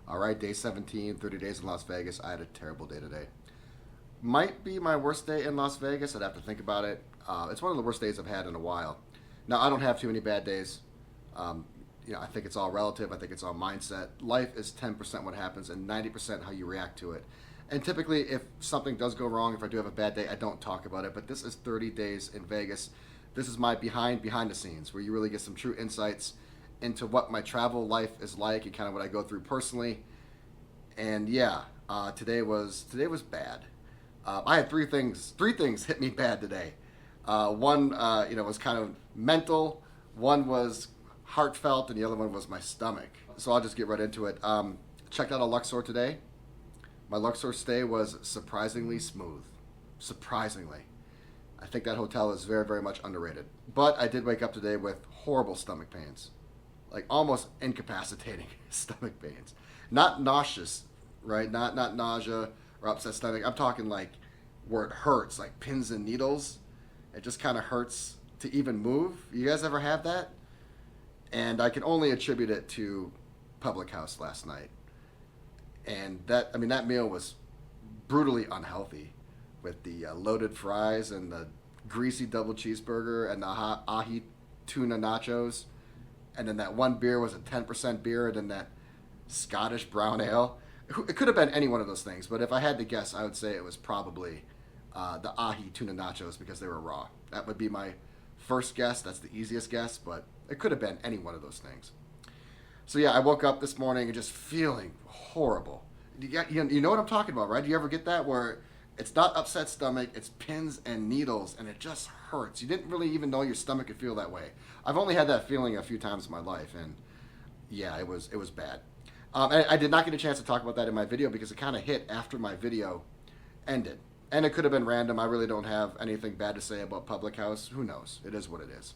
All right, day 17, 30 days in Las Vegas. I had a terrible day today. Might be my worst day in Las Vegas. I'd have to think about it. It's one of the worst days I've had in a while. Now, I don't have too many bad days. Um, I think it's all relative. I think it's all mindset. Life is 10% what happens and 90% how you react to it. And typically, if something does go wrong, if I do have a bad day, I don't talk about it. But this is 30 days in Vegas. This is my behind the scenes, where you really get some true insights into what my travel life is like and kind of what I go through personally. And yeah, today was bad. I had three things hit me bad today. One, was kind of mental. One was heartfelt, and the other one was my stomach. So I'll just get right into it. Checked out a Luxor today. My Luxor stay was surprisingly smooth. Surprisingly. I think that hotel is very, very much underrated. But I did wake up today with horrible stomach pains. Like almost incapacitating stomach pains. Not nauseous, right? Not nausea or upset stomach. I'm talking like where it hurts, like pins and needles. It just kind of hurts to even move. You guys ever have that? And I can only attribute it to Public House last night. And that meal was brutally unhealthy with the loaded fries and the greasy double cheeseburger and the ahi tuna nachos. And then that one beer was a 10% beer, and then that Scottish brown ale. It could have been any one of those things, but if I had to guess, I would say it was probably the ahi tuna nachos because they were raw. That would be my first guess. That's the easiest guess, but it could have been any one of those things. So yeah, I woke up this morning and just feeling horrible. You know what I'm talking about, right? Do you ever get that where it's not upset stomach, it's pins and needles, and it just hurts. You didn't really even know your stomach could feel that way. I've only had that feeling a few times in my life, and yeah, it was bad. And I did not get a chance to talk about that in my video because it kind of hit after my video ended. And it could have been random. I really don't have anything bad to say about Public House. Who knows? It is what it is.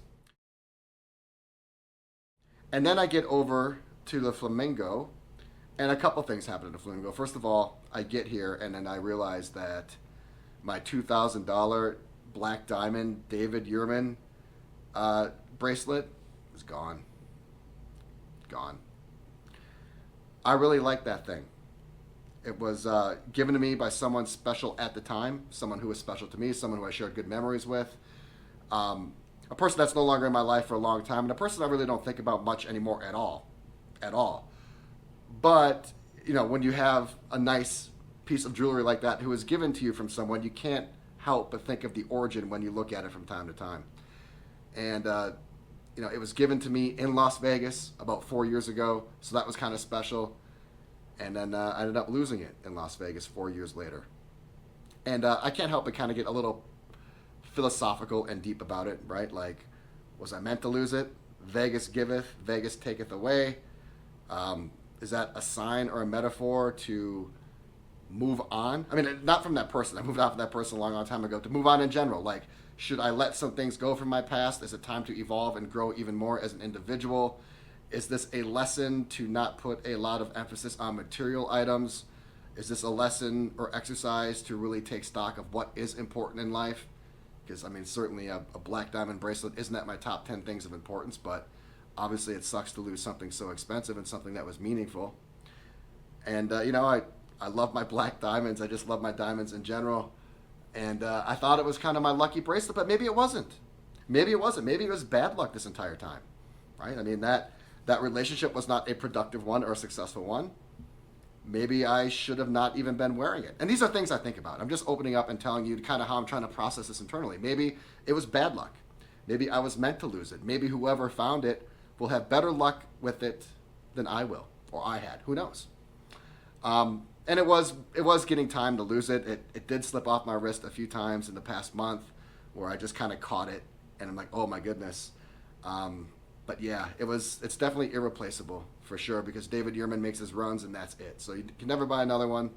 And then I get over to the Flamingo, and a couple things happen in the Flamingo. First of all, I get here, and then I realize that my $2,000 Black Diamond David Yurman bracelet is gone. Gone. I really like that thing. It was given to me by someone special at the time, someone who was special to me, someone who I shared good memories with, a person that's no longer in my life for a long time, and a person I really don't think about much anymore at all. At all. But, when you have a nice piece of jewelry like that who is given to you from someone, you can't help but think of the origin when you look at it from time to time. And, it was given to me in Las Vegas about 4 years ago, so that was kind of special. And then I ended up losing it in Las Vegas 4 years later. And I can't help but kind of get a little philosophical and deep about it, right? Like, was I meant to lose it? Vegas giveth, Vegas taketh away. Is that a sign or a metaphor to move on? I mean, not from that person. I moved on from that person a long, long time ago. To move on in general. Like, should I let some things go from my past? Is it time to evolve and grow even more as an individual? Is this a lesson to not put a lot of emphasis on material items? Is this a lesson or exercise to really take stock of what is important in life? Because, certainly a Black Diamond bracelet isn't at my top 10 things of importance, but obviously it sucks to lose something so expensive and something that was meaningful. And, I love my black diamonds. I just love my diamonds in general. And I thought it was kind of my lucky bracelet, but maybe it wasn't. Maybe it wasn't. Maybe it was bad luck this entire time, right? That relationship was not a productive one or a successful one. Maybe I should have not even been wearing it. And these are things I think about. I'm just opening up and telling you kind of how I'm trying to process this internally. Maybe it was bad luck. Maybe I was meant to lose it. Maybe whoever found it will have better luck with it than I will, or I had. Who knows? And it was getting time to lose it. It did slip off my wrist a few times in the past month where I just kind of caught it, and I'm like, oh my goodness. But yeah, it's definitely irreplaceable for sure because David Yurman makes his runs and that's it. So you can never buy another one.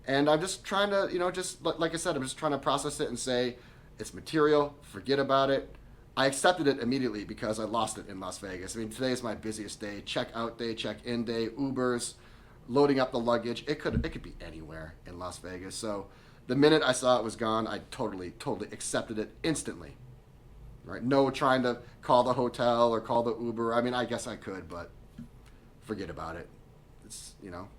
And I'm just trying to, just like I said, I'm just trying to process it and say it's material, forget about it. I accepted it immediately because I lost it in Las Vegas. Today is my busiest day, check-out day, check-in day, Ubers, loading up the luggage. It could be anywhere in Las Vegas. So the minute I saw it was gone, I totally accepted it instantly. Right? No trying to call the hotel or call the Uber. I guess I could, but forget about it. it's,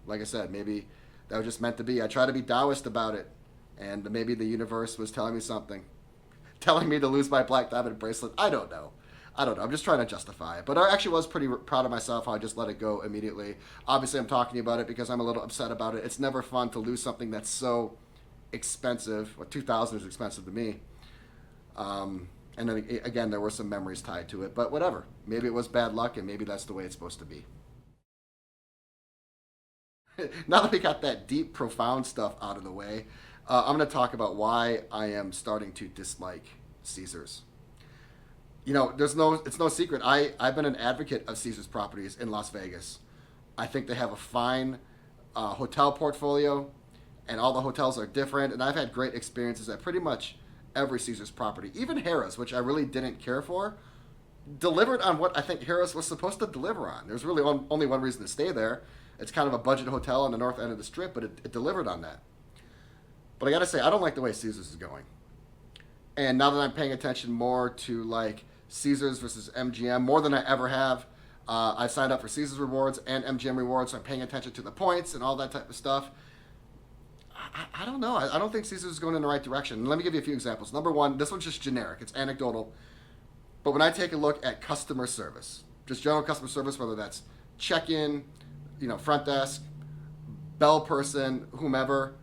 like I said, maybe that was just meant to be. I try to be Taoist about it, and maybe the universe was telling me something, telling me to lose my black diamond bracelet. I don't know. I'm just trying to justify it. But I actually was pretty proud of myself how I just let it go immediately. Obviously, I'm talking about it because I'm a little upset about it. It's never fun to lose something that's so expensive. Well, 2000 is expensive to me. And then again, there were some memories tied to it. But whatever. Maybe it was bad luck, and maybe that's the way it's supposed to be. Now that we got that deep, profound stuff out of the way, I'm going to talk about why I am starting to dislike Caesars. It's no secret. I've been an advocate of Caesars properties in Las Vegas. I think they have a fine hotel portfolio, and all the hotels are different. And I've had great experiences at pretty much every Caesars property. Even Harrah's, which I really didn't care for, delivered on what I think Harrah's was supposed to deliver on. There's really only one reason to stay there. It's kind of a budget hotel on the north end of the strip, but it delivered on that. But I got to say, I don't like the way Caesars is going. And now that I'm paying attention more to like Caesars versus MGM, more than I ever have, I signed up for Caesars rewards and MGM rewards, so I'm paying attention to the points and all that type of stuff. I don't know. I don't think Caesars is going in the right direction. Let me give you a few examples. Number one, this one's just generic. It's anecdotal. But when I take a look at customer service, just general customer service, whether that's check-in, front desk, bell person, whomever,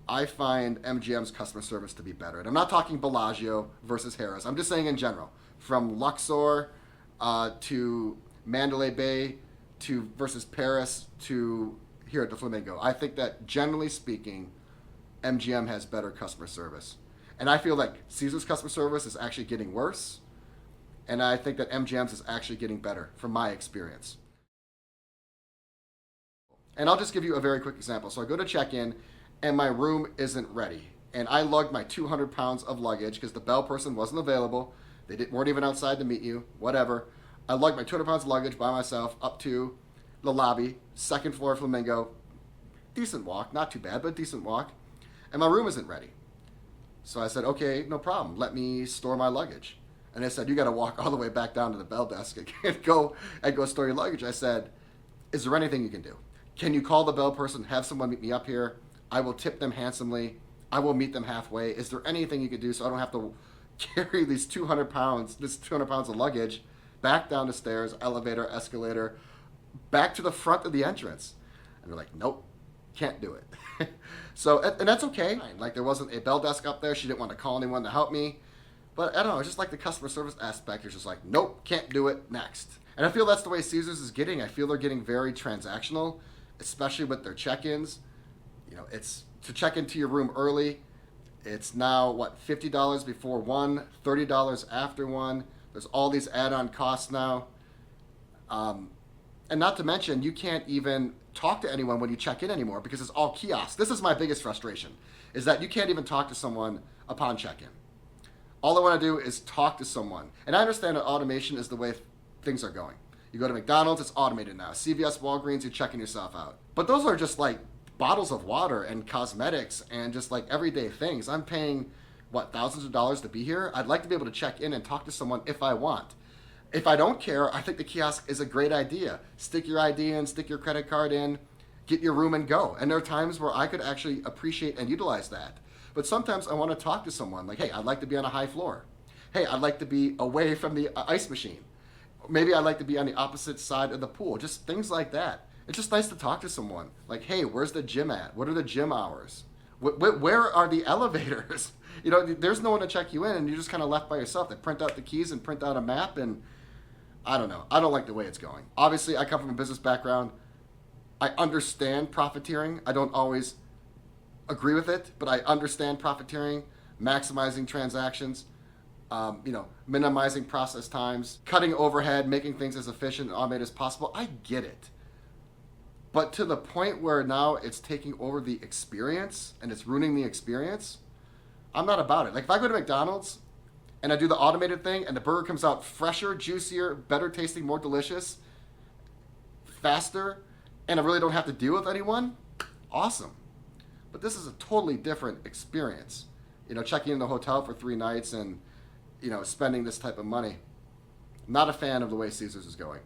I find MGM's customer service to be better. And I'm not talking Bellagio versus Harrah's. I'm just saying in general. From Luxor to Mandalay Bay to versus Paris to here at the Flamingo. I think that generally speaking, MGM has better customer service. And I feel like Caesar's customer service is actually getting worse. And I think that MGM's is actually getting better from my experience. And I'll just give you a very quick example. So I go to check-in and my room isn't ready. And I lugged my 200 pounds of luggage because the bell person wasn't available. They weren't even outside to meet you, whatever. I lugged my 200 pounds of luggage by myself up to the lobby, second floor Flamingo. Decent walk, not too bad, but decent walk. And my room isn't ready. So I said, okay, no problem. Let me store my luggage. And they said, you got to walk all the way back down to the bell desk and go store your luggage. I said, is there anything you can do? Can you call the bell person, have someone meet me up here? I will tip them handsomely. I will meet them halfway. Is there anything you could do so I don't have to carry these 200 pounds of luggage back down the stairs, elevator, escalator, back to the front of the entrance? And they're like, nope, can't do it. So, and that's okay. Like, there wasn't a bell desk up there. She didn't want to call anyone to help me. But I don't know, it's just like the customer service aspect is just like, nope, can't do it, next. And I feel that's the way Caesars is getting. I feel they're getting very transactional, especially with their check-ins. It's to check into your room early. It's now, $50 before one, $30 after one. There's all these add-on costs now. And not to mention, you can't even talk to anyone when you check in anymore because it's all kiosks. This is my biggest frustration, is that you can't even talk to someone upon check-in. All I want to do is talk to someone. And I understand that automation is the way things are going. You go to McDonald's, it's automated now. CVS, Walgreens, you're checking yourself out. But those are just like bottles of water and cosmetics and just like everyday things. I'm paying, thousands of dollars to be here? I'd like to be able to check in and talk to someone if I want. If I don't care, I think the kiosk is a great idea. Stick your ID in, stick your credit card in, get your room and go. And there are times where I could actually appreciate and utilize that. But sometimes I want to talk to someone like, hey, I'd like to be on a high floor. Hey, I'd like to be away from the ice machine. Maybe I'd like to be on the opposite side of the pool. Just things like that. It's just nice to talk to someone. Like, hey, where's the gym at? What are the gym hours? Where are the elevators? There's no one to check you in, and you're just kind of left by yourself. They print out the keys and print out a map, and I don't know. I don't like the way it's going. Obviously, I come from a business background. I understand profiteering. I don't always agree with it, but I understand profiteering, maximizing transactions, minimizing process times, cutting overhead, making things as efficient and automated as possible. I get it. But to the point where now it's taking over the experience and it's ruining the experience, I'm not about it. Like, if I go to McDonald's and I do the automated thing and the burger comes out fresher, juicier, better tasting, more delicious, faster, and I really don't have to deal with anyone, awesome. But this is a totally different experience. Checking in the hotel for 3 nights and, spending this type of money. Not a fan of the way Caesars is going.